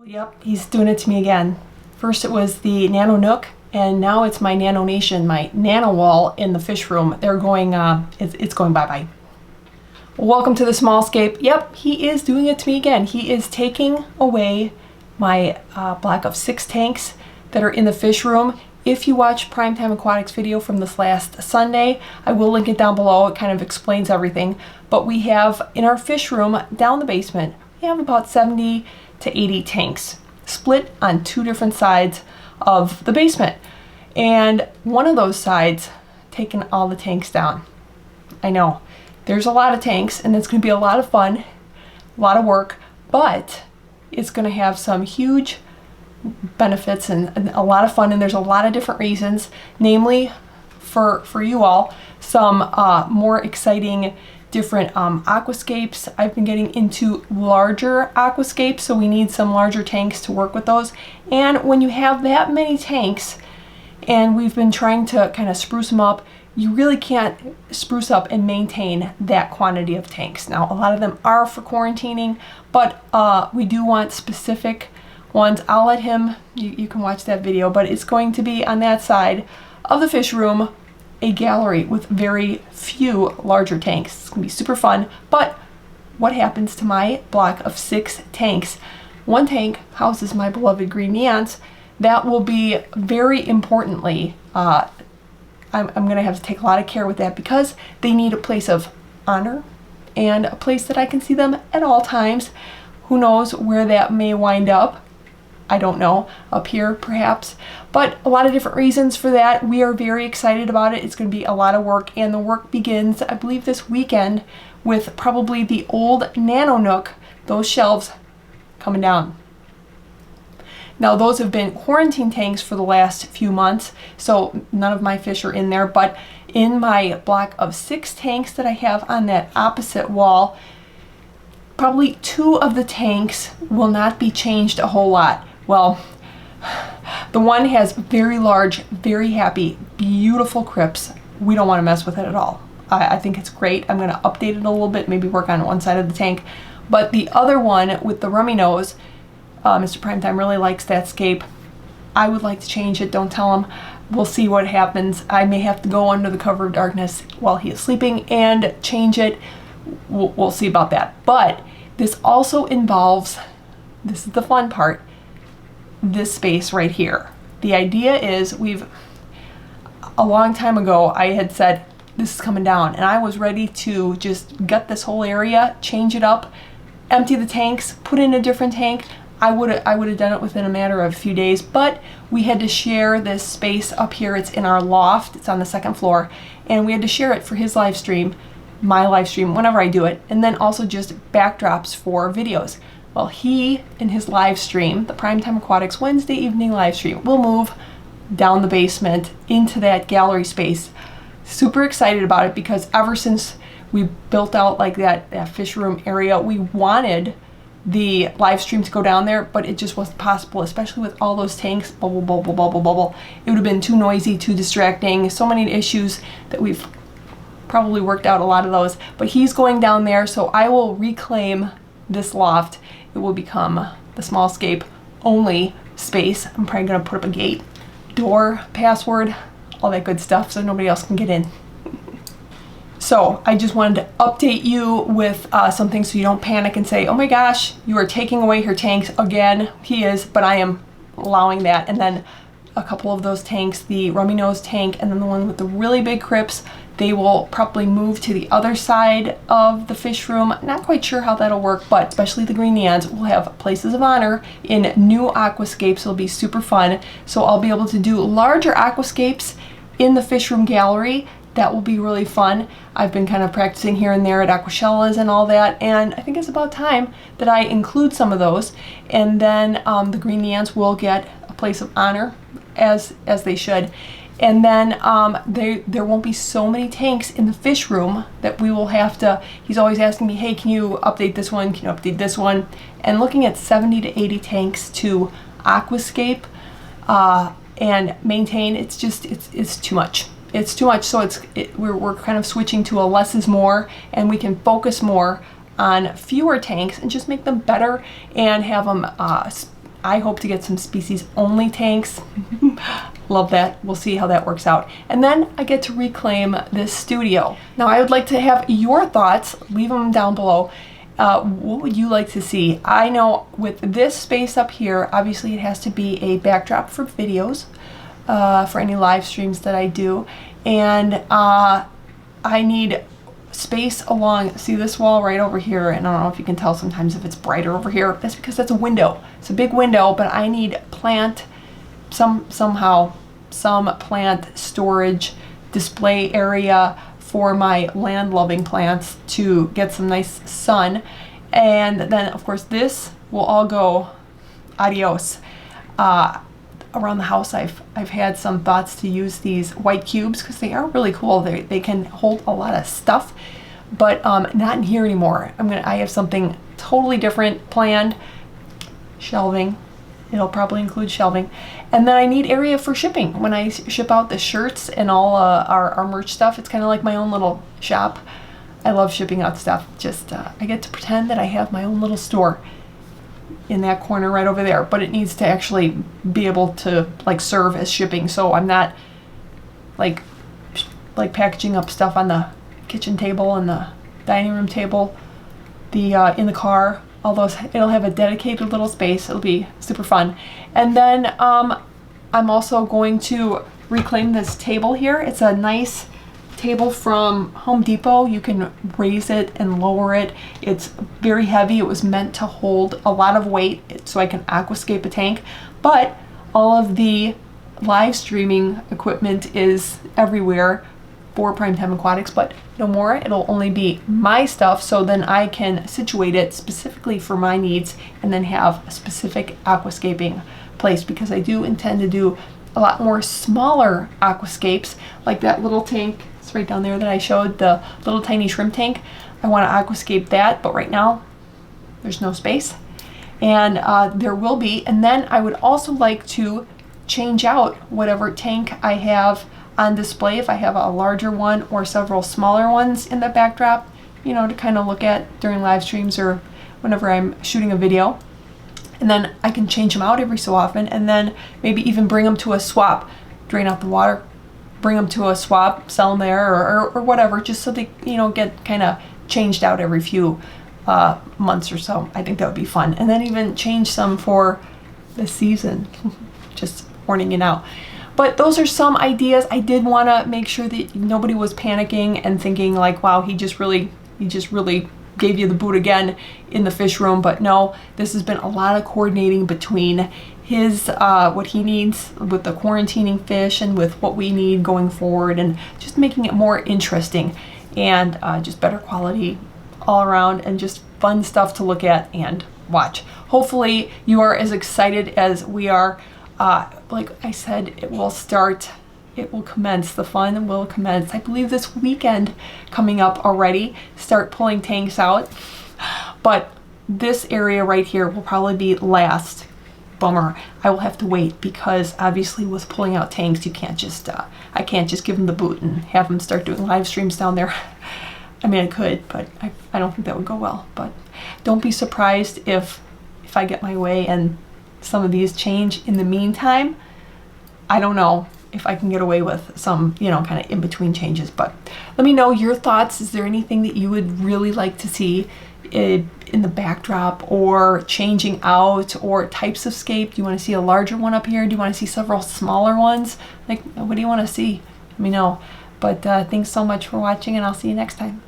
Yep, he's doing it to me again. First it was the Nano Nook, and now it's my Nano Nation, my Nano wall in the fish room. They're going, it's going bye-bye. Welcome to the small Scape. Yep, he is doing it to me again. He is taking away my block of 6 tanks that are in the fish room. If you watch Primetime Aquatics video from this last Sunday, I will link it down below. It kind of explains everything. But we have, in our fish room down the basement, we have about 70 to 80 tanks split on 2 different sides of the basement. And one of those sides taking all the tanks down. I know, there's a lot of tanks and it's going to be a lot of fun, a lot of work, but it's going to have some huge benefits and a lot of fun, and there's a lot of different reasons, namely for you all, some more exciting different aquascapes. I've been getting into larger aquascapes, so we need some larger tanks to work with those. And when you have that many tanks, and we've been trying to kind of spruce them up, you really can't spruce up and maintain that quantity of tanks. Now, a lot of them are for quarantining, but we do want specific ones. I'll let him, you can watch that video, but it's going to be on that side of the fish room, a gallery with very few larger tanks. It's gonna be super fun. But what happens to my block of 6 tanks? One tank houses my beloved green neons. That will be very importantly, I'm gonna have to take a lot of care with that because they need a place of honor and a place that I can see them at all times. Who knows where that may wind up? I don't know, up here perhaps, but a lot of different reasons for that. We are very excited about it. It's going to be a lot of work, and the work begins, I believe, this weekend with probably the old Nano Nook, those shelves coming down. Now, those have been quarantine tanks for the last few months, so none of my fish are in there, but in my block of 6 tanks that I have on that opposite wall, probably 2 of the tanks will not be changed a whole lot. Well, the one has very large, very happy, beautiful crypts. We don't want to mess with it at all. I think it's great. I'm going to update it a little bit, maybe work on one side of the tank. But the other one with the rummy nose, Mr. Primetime really likes that Scape. I would like to change it. Don't tell him. We'll see what happens. I may have to go under the cover of darkness while he is sleeping and change it. We'll see about that. But this also involves, this is the fun part, this space right here. The idea is a long time ago, I had said, this is coming down, and I was ready to just gut this whole area, change it up, empty the tanks, put in a different tank. I would have done it within a matter of a few days, but we had to share this space up here. It's in our loft, it's on the 2nd floor, and we had to share it for his live stream, my live stream, whenever I do it, and then also just backdrops for videos. Well, he, in his live stream, the Primetime Aquatics Wednesday evening live stream, will move down the basement into that gallery space. Super excited about it because ever since we built out like that fish room area, we wanted the live stream to go down there, but it just wasn't possible, especially with all those tanks, bubble, bubble, bubble, bubble. It would have been too noisy, too distracting, so many issues that we've probably worked out a lot of those. But he's going down there, so I will reclaim this loft. It will become the small Scape only space. I'm probably gonna put up a gate, door, password, all that good stuff so nobody else can get in. So I just wanted to update you with something so you don't panic and say, oh my gosh, you are taking away her tanks again. He is, but I am allowing that. And then a couple of those tanks, the rummy nose tank and then the one with the really big crypts, they will probably move to the other side of the fish room. Not quite sure how that'll work, but especially the green neons will have places of honor in new aquascapes. It'll be super fun. So I'll be able to do larger aquascapes in the fish room gallery. That will be really fun. I've been kind of practicing here and there at Aquashellas and all that, and I think it's about time that I include some of those. And then the green neons will get a place of honor as they should. And then there won't be so many tanks in the fish room that we will have to, he's always asking me, hey, can you update this one? Can you update this one? And looking at 70 to 80 tanks to aquascape and maintain, it's too much. It's too much, so we're kind of switching to a less is more, and we can focus more on fewer tanks and just make them better and have them I hope to get some species only tanks. Love that. We'll see how that works out. And then I get to reclaim this studio. Now I would like to have your thoughts. Leave them down below. What would you like to see? I know with this space up here, obviously it has to be a backdrop for videos, for any live streams that I do. And I need space along, see this wall right over here, and I don't know if you can tell sometimes if it's brighter over here. That's because that's a window. It's a big window, but I need plant, somehow some plant storage display area for my land-loving plants to get some nice sun. And then of course this will all go adios. Around the house I've had some thoughts to use these white cubes because they are really cool. They can hold a lot of stuff, but not in here anymore. I have something totally different planned. Shelving. It'll probably include shelving. And then I need area for shipping. When I ship out the shirts and all our merch stuff, it's kind of like my own little shop. I love shipping out stuff. Just I get to pretend that I have my own little store in that corner right over there, but it needs to actually be able to like serve as shipping, so I'm not like packaging up stuff on the kitchen table and the dining room table, in the car. Although it'll have a dedicated little space, it'll be super fun. And then I'm also going to reclaim this table here. It's a nice table from Home Depot. You can raise it and lower it. It's very heavy. It was meant to hold a lot of weight so I can aquascape a tank, but all of the live streaming equipment is everywhere for Primetime Aquatics, but no more. It'll only be my stuff, so then I can situate it specifically for my needs and then have a specific aquascaping place, because I do intend to do a lot more smaller aquascapes, like that little tank right down there that I showed, the little tiny shrimp tank. I want to aquascape that, but right now there's no space, and there will be. And then I would also like to change out whatever tank I have on display, if I have a larger one or several smaller ones in the backdrop, you know, to kind of look at during live streams or whenever I'm shooting a video. And then I can change them out every so often, and then maybe even bring them to a swap, drain out the water, bring them to a swap, sell them there, or whatever, just so they, you know, get kind of changed out every few months or so. I think that would be fun. And then even change some for the season, just warning you now. But those are some ideas. I did want to make sure that nobody was panicking and thinking like, wow, he just really gave you the boot again in the fish room. But no, this has been a lot of coordinating between his what he needs with the quarantining fish and with what we need going forward, and just making it more interesting and just better quality all around, and just fun stuff to look at and watch. Hopefully you are as excited as we are. Like I said, it will commence, the fun will commence, I believe, this weekend coming up already. Start pulling tanks out, but this area right here will probably be last. Bummer. I will have to wait, because obviously with pulling out tanks, you can't just I can't just give them the boot and have them start doing live streams down there. I mean, I could, but I don't think that would go well. But don't be surprised if I get my way and some of these change in the meantime. I don't know if I can get away with some, you know, kind of in between changes, but let me know your thoughts. Is there anything that you would really like to see in the backdrop, or changing out, or types of scape? Do you want to see a larger one up here? Do you want to see several smaller ones? Like, what do you want to see? Let me know. But thanks so much for watching, and I'll see you next time.